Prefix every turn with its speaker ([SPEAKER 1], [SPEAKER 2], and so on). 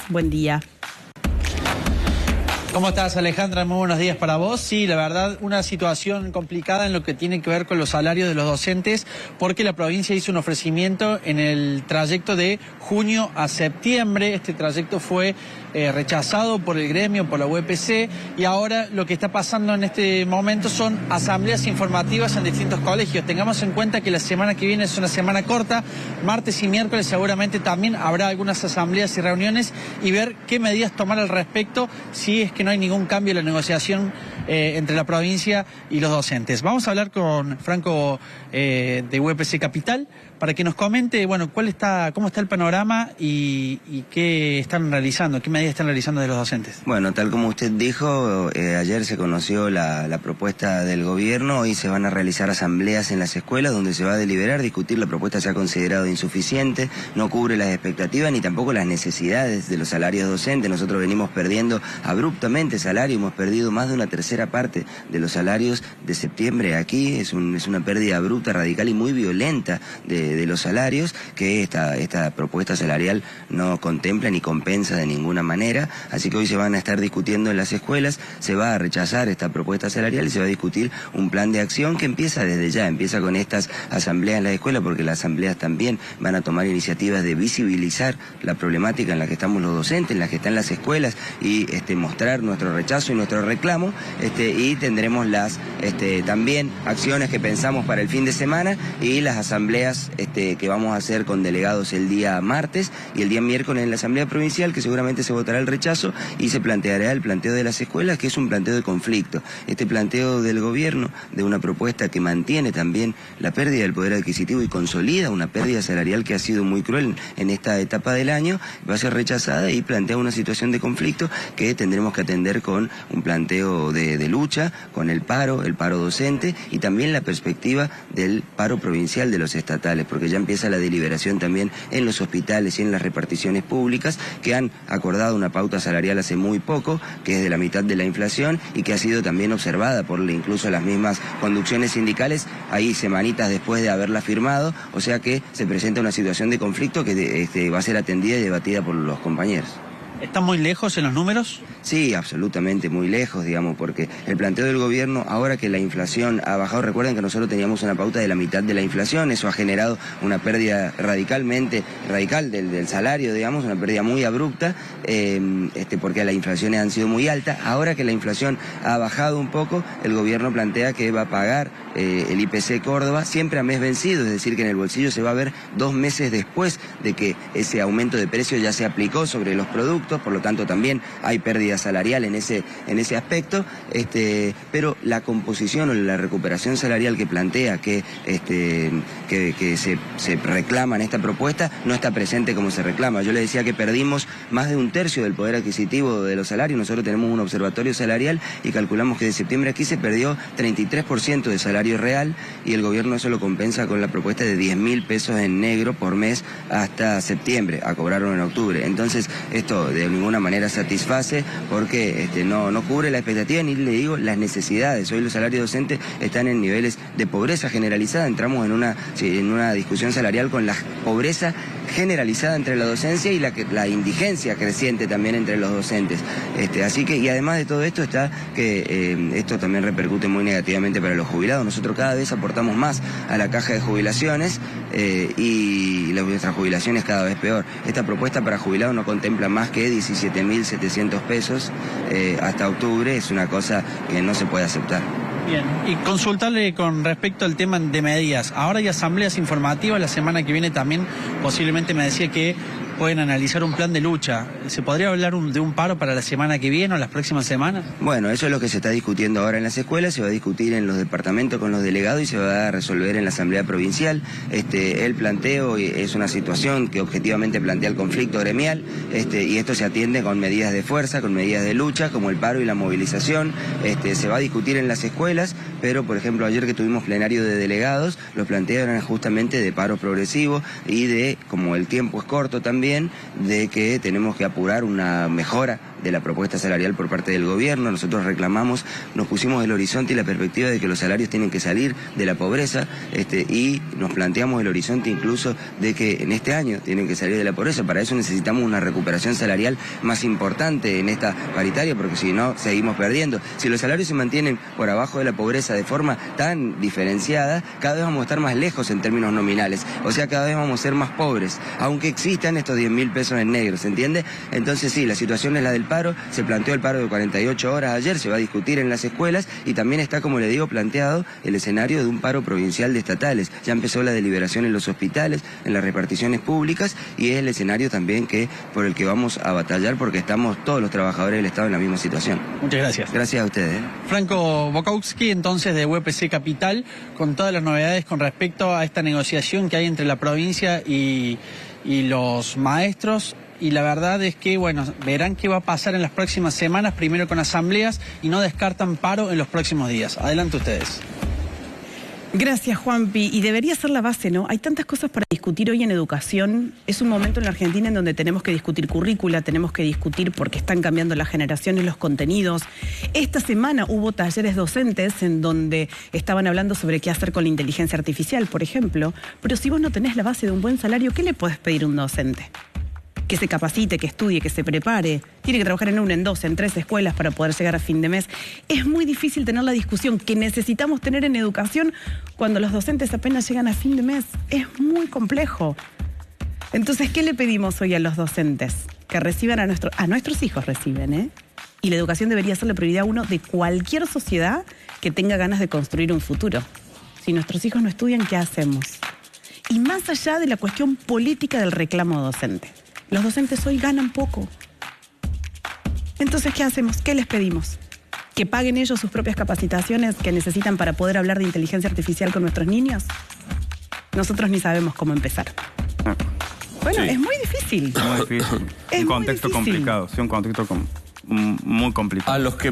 [SPEAKER 1] Buen día.
[SPEAKER 2] ¿Cómo estás, Alejandra? Muy buenos días para vos. Sí, la verdad, una situación complicada en lo que tiene que ver con los salarios de los docentes, porque la provincia hizo un ofrecimiento en el trayecto de junio a septiembre. Este trayecto fue rechazado por el gremio, por la UPC, y ahora lo que está pasando en este momento son asambleas informativas en distintos colegios. Tengamos en cuenta que la semana que viene es una semana corta, martes y miércoles seguramente también habrá algunas asambleas y reuniones, y ver qué medidas tomar al respecto si es que no hay ningún cambio en la negociación entre la provincia y los docentes. Vamos a hablar con Franco de UPC Capital para que nos comente, bueno, cómo está el panorama y qué están realizando, qué medidas están realizando de los docentes.
[SPEAKER 3] Bueno, tal como usted dijo, ayer se conoció la propuesta del gobierno. Hoy se van a realizar asambleas en las escuelas donde se va a deliberar, discutir. La propuesta se ha considerado insuficiente, no cubre las expectativas ni tampoco las necesidades de los salarios docentes. Nosotros venimos perdiendo abruptamente salario, hemos perdido más de una tercera parte de los salarios de septiembre. Aquí es una pérdida abrupta, radical y muy violenta de los salarios, que esta propuesta salarial no contempla ni compensa de ninguna manera. Así que hoy se van a estar discutiendo en las escuelas, se va a rechazar esta propuesta salarial y se va a discutir un plan de acción que empieza desde ya, empieza con estas asambleas en la escuela, porque las asambleas también van a tomar iniciativas de visibilizar la problemática en la que estamos los docentes, en la que están las escuelas, y mostrar nuestro rechazo y nuestro reclamo, y tendremos también acciones que pensamos para el fin de semana y las asambleas que vamos a hacer con delegados el día martes y el día miércoles en la asamblea provincial, que seguramente se votará el rechazo y se planteará el planteo de las escuelas, que es un planteo de conflicto. Este planteo del gobierno de una propuesta que mantiene también la pérdida del poder adquisitivo y consolida una pérdida salarial que ha sido muy cruel en esta etapa del año, va a ser rechazada y plantea una situación de conflicto que tendremos que atender con un planteo de lucha, con el paro docente y también la perspectiva del paro provincial de los estatales, porque ya empieza la deliberación también en los hospitales y en las reparticiones públicas, que han acordado una pauta salarial hace muy poco, que es de la mitad de la inflación y que ha sido también observada por incluso las mismas conducciones sindicales, ahí semanitas después de haberla firmado. O sea que se presenta una situación de conflicto que va a ser atendida y debatida por los compañeros.
[SPEAKER 2] ¿Están muy lejos en los números?
[SPEAKER 3] Sí, absolutamente muy lejos, digamos, porque el planteo del gobierno, ahora que la inflación ha bajado, recuerden que nosotros teníamos una pauta de la mitad de la inflación, eso ha generado una pérdida radical del salario, digamos, una pérdida muy abrupta, porque las inflaciones han sido muy altas. Ahora que la inflación ha bajado un poco, el gobierno plantea que va a pagar el IPC Córdoba siempre a mes vencido, es decir, que en el bolsillo se va a ver 2 meses después de que ese aumento de precio ya se aplicó sobre los productos. Por lo tanto también hay pérdida salarial en ese aspecto, pero la composición o la recuperación salarial que plantea que se reclama en esta propuesta no está presente como se reclama. Yo le decía que perdimos más de 1/3 del poder adquisitivo de los salarios. Nosotros tenemos un observatorio salarial y calculamos que de septiembre aquí se perdió 33% de salario real, y el gobierno eso lo compensa con la propuesta de 10.000 pesos en negro por mes hasta septiembre, a cobrarlo en octubre. Entonces esto de ninguna manera satisface, porque no cubre la expectativa ni, le digo, las necesidades. Hoy los salarios docentes están en niveles de pobreza generalizada. Entramos en una discusión salarial con la pobreza generalizada entre la docencia y la indigencia creciente también entre los docentes. Así que, y además de todo esto está que esto también repercute muy negativamente para los jubilados. Nosotros cada vez aportamos más a la caja de jubilaciones y nuestra jubilación es cada vez peor. Esta propuesta para jubilados no contempla más que 17.700 pesos hasta octubre. Es una cosa que no se puede aceptar.
[SPEAKER 2] Bien, y consultarle con respecto al tema de medidas. Ahora hay asambleas informativas, la semana que viene también posiblemente me decía que pueden analizar un plan de lucha. ¿Se podría hablar de un paro para la semana que viene o las próximas semanas?
[SPEAKER 3] Bueno, eso es lo que se está discutiendo ahora en las escuelas, se va a discutir en los departamentos con los delegados y se va a resolver en la asamblea provincial. El planteo es una situación que objetivamente plantea el conflicto gremial, y esto se atiende con medidas de fuerza, con medidas de lucha, como el paro y la movilización. Se va a discutir en las escuelas, pero por ejemplo ayer que tuvimos plenario de delegados, los planteos eran justamente de paro progresivo y de, como el tiempo es corto también, de que tenemos que apurar una mejora de la propuesta salarial por parte del gobierno. Nosotros reclamamos, nos pusimos el horizonte y la perspectiva de que los salarios tienen que salir de la pobreza, y nos planteamos el horizonte incluso de que en este año tienen que salir de la pobreza. Para eso necesitamos una recuperación salarial más importante en esta paritaria, porque si no, seguimos perdiendo. Si los salarios se mantienen por abajo de la pobreza de forma tan diferenciada, cada vez vamos a estar más lejos en términos nominales. O sea, cada vez vamos a ser más pobres, aunque existan estos 10.000 pesos en negro, ¿se entiende? Entonces sí, la situación es la del paro. Se planteó el paro de 48 horas ayer, se va a discutir en las escuelas y también está, como le digo, planteado el escenario de un paro provincial de estatales. Ya empezó la deliberación en los hospitales, en las reparticiones públicas, y es el escenario también por el que vamos a batallar, porque estamos todos los trabajadores del Estado en la misma situación.
[SPEAKER 2] Muchas gracias.
[SPEAKER 3] Gracias a ustedes.
[SPEAKER 2] Franco Bokowski, entonces, de UPC Capital, con todas las novedades con respecto a esta negociación que hay entre la provincia y los maestros. Y la verdad es que, bueno, verán qué va a pasar en las próximas semanas, primero con asambleas, y no descartan paro en los próximos días. Adelante ustedes.
[SPEAKER 1] Gracias, Juanpi. Y debería ser la base, ¿no? Hay tantas cosas para discutir hoy en educación. Es un momento en la Argentina en donde tenemos que discutir currícula, tenemos que discutir porque están cambiando las generaciones, los contenidos. Esta semana hubo talleres docentes en donde estaban hablando sobre qué hacer con la inteligencia artificial, por ejemplo. Pero si vos no tenés la base de un buen salario, ¿qué le podés pedir a un docente? Que se capacite, que estudie, que se prepare. Tiene que trabajar en una, en dos, en tres escuelas para poder llegar a fin de mes. Es muy difícil tener la discusión que necesitamos tener en educación cuando los docentes apenas llegan a fin de mes. Es muy complejo. Entonces, ¿qué le pedimos hoy a los docentes? Que reciban a nuestros hijos reciben, ¿eh? Y la educación debería ser la prioridad uno de cualquier sociedad que tenga ganas de construir un futuro. Si nuestros hijos no estudian, ¿qué hacemos? Y más allá de la cuestión política del reclamo docente. Los docentes hoy ganan poco. Entonces, ¿qué hacemos? ¿Qué les pedimos? ¿Que paguen ellos sus propias capacitaciones que necesitan para poder hablar de inteligencia artificial con nuestros niños? Nosotros ni sabemos cómo empezar. Bueno, sí. Es muy difícil.
[SPEAKER 4] Muy difícil. Un contexto complicado, sí, un contexto muy complicado. A los que más